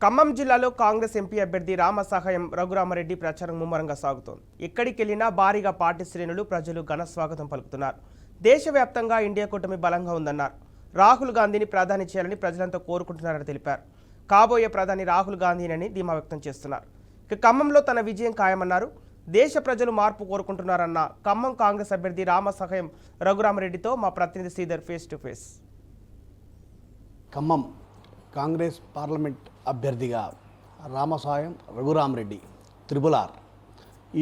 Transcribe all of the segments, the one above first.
ఖమ్మం జిల్లాలో కాంగ్రెస్ ఎంపీ అభ్యర్థి రామసహాయం రఘురామరెడ్డి ప్రచారం ముమ్మరంగా సాగుతోంది. ఎక్కడికెళ్లినా భారీగా పార్టీ శ్రేణులు ప్రజలు ఘన స్వాగతం పలుకుతున్నారు. దేశవ్యాప్తంగా ఇండియా కూటమి బలంగా ఉందన్నారు. రాహుల్ గాంధీని ప్రధాని చేయాలని ప్రజలంతా కోరుకుంటున్నారని తెలిపారు. కాబోయే ప్రధాని రాహుల్ గాంధీనని ధీమా వ్యక్తం చేస్తున్నారు. ఇక ఖమ్మంలో తన విజయం ఖాయమన్నారు. దేశ ప్రజలు మార్పు కోరుకుంటున్నారన్న ఖమ్మం కాంగ్రెస్ అభ్యర్థి రామసహాయం రఘురామరెడ్డితో మా ప్రతినిధి Sridhar face to face. Khammam Congress parliament అభ్యర్థిగా రామసాయం రఘురామరెడ్డి త్రిబులార్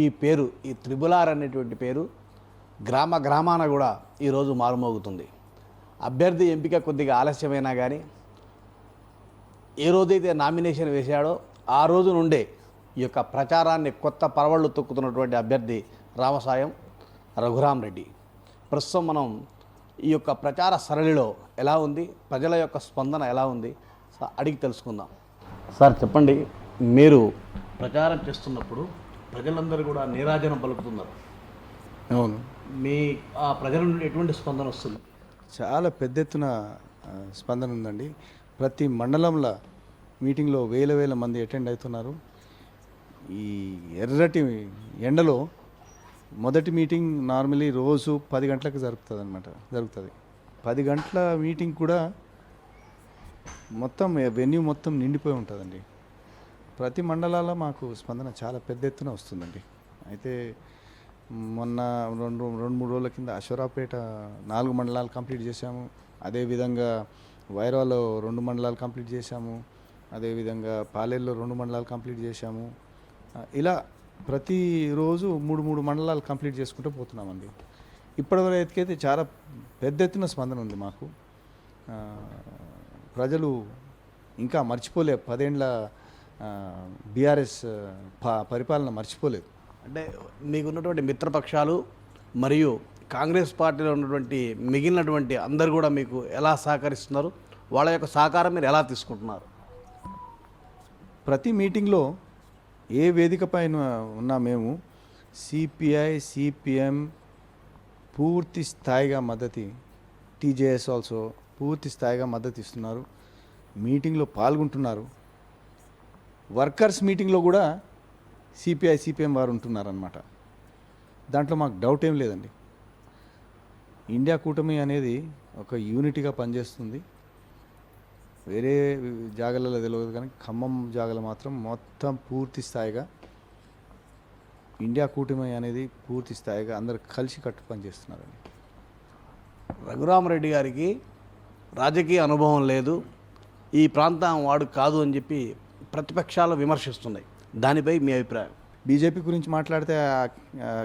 ఈ త్రిబులార్ అనేటువంటి పేరు గ్రామాన కూడా ఈరోజు మారుమోగుతుంది. అభ్యర్థి ఎంపిక కొద్దిగా ఆలస్యమైనా కానీ ఏ రోజైతే నామినేషన్ వేశాడో ఆ రోజు నుండే ఈ యొక్క ప్రచారాన్ని కొత్త పరవళ్ళు తొక్కుతున్నటువంటి అభ్యర్థి రామసాయం రఘురామరెడ్డి. ప్రస్తుతం మనం ఈ యొక్క ప్రచార సరళిలో ఎలా ఉంది, ప్రజల యొక్క స్పందన ఎలా ఉంది అడిగి తెలుసుకుందాం. సార్ చెప్పండి, మీరు ప్రచారం చేస్తున్నప్పుడు ప్రజలందరూ కూడా నీరాజనం పలుకుతున్నారు. అవును, మీ ఆ ప్రజల నుండి ఎటువంటి స్పందన వస్తుంది? చాలా పెద్ద ఎత్తున స్పందన ఉందండి. ప్రతి మండలంలో మీటింగ్లో వేల మంది అటెండ్ అవుతున్నారు. ఈ ఎర్రటి ఎండలో మొదటి మీటింగ్ నార్మలీ రోజు 10 గంటలకు జరుగుతుంది. 10 గంటల మీటింగ్ కూడా మొత్తం వెన్యూ మొత్తం నిండిపోయి ఉంటుందండి. ప్రతి మండలాల్లో మాకు స్పందన చాలా పెద్ద ఎత్తున వస్తుందండి. అయితే మొన్న రెండు మూడు రోజుల కింద అశ్వరాపేట 4 మండలాలు కంప్లీట్ చేశాము. అదేవిధంగా వైరాలో 2 మండలాలు కంప్లీట్ చేశాము. అదేవిధంగా పాలేరులో 2 మండలాలు కంప్లీట్ చేశాము. ఇలా ప్రతిరోజు 3 మండలాలు కంప్లీట్ చేసుకుంటూ పోతున్నామండి. ఇప్పటివరకైతే చాలా పెద్ద ఎత్తున స్పందన ఉంది మాకు. ప్రజలు ఇంకా మర్చిపోలేదు, 10 ఏళ్ళ బీఆర్ఎస్ పరిపాలన మర్చిపోలేదు. అంటే మీకున్నటువంటి మిత్రపక్షాలు మరియు కాంగ్రెస్ పార్టీలో ఉన్నటువంటి మిగిలినటువంటి అందరు కూడా మీకు ఎలా సహకరిస్తున్నారు? వాళ్ళ యొక్క సహకారం మీరు ఎలా తీసుకుంటున్నారు? ప్రతి మీటింగ్లో ఏ వేదిక పైన ఉన్నా మేము సిపిఐ సిపిఎం పూర్తి స్థాయిగా మద్దతు, టీజేఎస్ ఆల్సో పూర్తి స్థాయిగా మద్దతు ఇస్తున్నారు. మీటింగ్లో పాల్గొంటున్నారు. వర్కర్స్ మీటింగ్లో కూడా సిపిఐ సిపిఎం వారు ఉంటున్నారన్నమాట. దాంట్లో మాకు డౌట్ ఏం లేదండి. ఇండియా కూటమి అనేది ఒక యూనిటీగా పనిచేస్తుంది. వేరే జాగాలలో తెలియదు కానీ ఖమ్మం జాగాలో మాత్రం మొత్తం పూర్తి స్థాయిగా ఇండియా కూటమి అనేది పూర్తి స్థాయిగా అందరు కలిసి కట్టు పనిచేస్తున్నారండి. రఘురామరెడ్డి గారికి రాజకీయ అనుభవం లేదు, ఈ ప్రాంతం వాడు కాదు అని చెప్పి ప్రతిపక్షాలు విమర్శిస్తున్నాయి. దానిపై మీ అభిప్రాయం? బీజేపీ గురించి మాట్లాడితే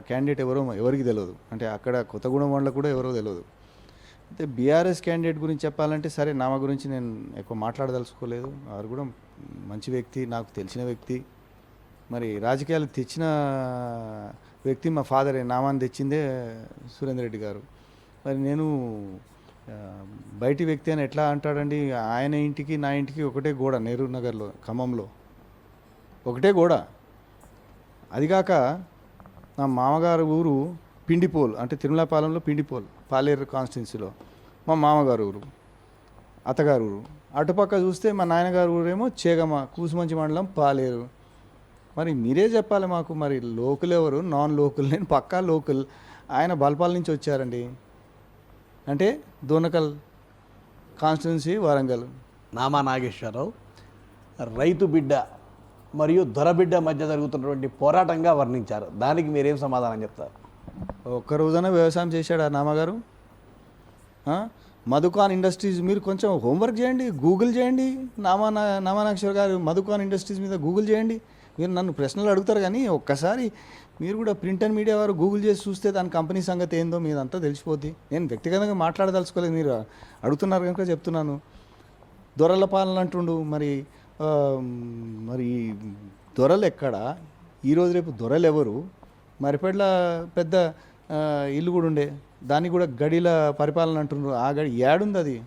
క్యాండిడేట్ ఎవరికి తెలియదు. అంటే అక్కడ కొత్తగూడెం వాళ్ళకు కూడా ఎవరో తెలియదు. అయితే బీఆర్ఎస్ క్యాండిడేట్ గురించి చెప్పాలంటే సరే, నామ గురించి నేను ఎక్కువ మాట్లాడదలుచుకోలేదు. వారు కూడా మంచి వ్యక్తి, నాకు తెలిసిన వ్యక్తి. మరి రాజకీయాలు తెచ్చిన వ్యక్తి మా ఫాదరే. నామాన్ని తెచ్చిందే సురేందర్ రెడ్డి గారు. మరి నేను బయటి వ్యక్తి అని ఎట్లా అంటాడండి? ఆయన ఇంటికి నా ఇంటికి ఒకటే గోడ, నెహ్రూ నగర్లో ఖమ్మంలో ఒకటే గోడ. అదిగాక నా మామగారు ఊరు పిండిపోల్, అంటే తిరుమలపాలెంలో పిండిపోల్, పాలేరు కాన్స్టిట్యున్సీలో మా మామగారు ఊరు, అత్తగారు ఊరు. అటుపక్క చూస్తే మా నాయనగారు ఊరేమో చేగమ, కూసుమంచి మండలం, పాలేరు. మరి మీరే చెప్పాలి మాకు, మరి లోకల్ ఎవరు, నాన్ లోకల్? నేను పక్కా లోకల్. ఆయన బల్పాల నుంచి వచ్చారండి, అంటే దోనకల్ కాన్స్టిట్యున్సీ, వరంగల్. నామా నాగేశ్వరరావు రైతు బిడ్డ మరియు దొరబిడ్డ మధ్య జరుగుతున్నటువంటి పోరాటంగా వర్ణించారు. దానికి మీరేం సమాధానం చెప్తారు? ఒక్క రోజైనా వ్యవసాయం చేశాడు ఆ నామగారు? మధుకాన్ ఇండస్ట్రీస్, మీరు కొంచెం హోంవర్క్ చేయండి, గూగుల్ చేయండి. నామానాక్షర్ గారు మధుకాన్ ఇండస్ట్రీస్ మీద గూగుల్ చేయండి. మీరు నన్ను ప్రశ్నలు అడుగుతారు కానీ ఒక్కసారి మీరు కూడా ప్రింట్ అండ్ మీడియా వారు గూగుల్ చేసి చూస్తే దాని కంపెనీ సంగతి ఏందో మీదంతా తెలిసిపోద్ది. నేను వ్యక్తిగతంగా మాట్లాడదలుచుకోలేదు, మీరు అడుగుతున్నారు కనుక చెప్తున్నాను. దొరల పాలన అంటుండు. మరి దొరలు ఎక్కడ? ఈరోజు రేపు దొరలు ఎవరు? మరిపెట్ల పెద్ద ఇల్లు కూడా ఉండే, దాన్ని కూడా గడిల పరిపాలన అంటున్నారు. ఆ గడి ఏడుంది? అది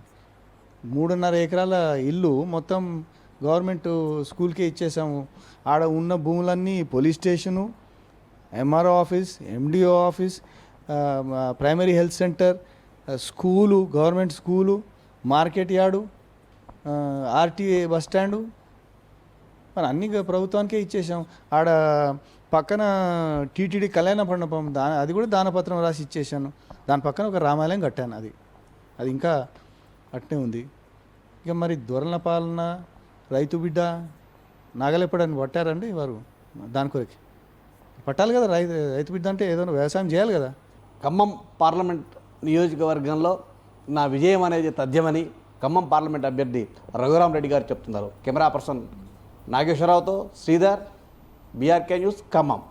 3.5 ఎకరాల ఇల్లు మొత్తం గవర్నమెంట్ స్కూల్కే ఇచ్చేసాము. ఆడ ఉన్న భూములన్నీ police station, MRO office, MDO office, primary health centre, school, government school, market yard, RTA bus stand, మరి అన్ని ప్రభుత్వానికే ఇచ్చేసాం. ఆడ పక్కన టీటీడీ కళ్యాణ మండపం అది కూడా దానపత్రం రాసి ఇచ్చేసాను. దాని పక్కన ఒక రామాలయం కట్టాను. అది ఇంకా అట్నే ఉంది. ఇక మరి దొరల పాలన, రైతు బిడ్డ, నాగలేపడని పట్టారండి వారు. దాని కొరకి పట్టాలి కదా. రైతు బిడ్డ అంటే ఏదో వ్యవసాయం చేయాలి కదా. ఖమ్మం పార్లమెంట్ నియోజకవర్గంలో నా విజయం అనేది తథ్యమని ఖమ్మం పార్లమెంట్ అభ్యర్థి రఘురామ్ రెడ్డి గారు చెప్తున్నారు. కెమెరా పర్సన్ నాగేశ్వరరావుతో శ్రీధర్, బీఆర్కే న్యూస్, ఖమ్మం.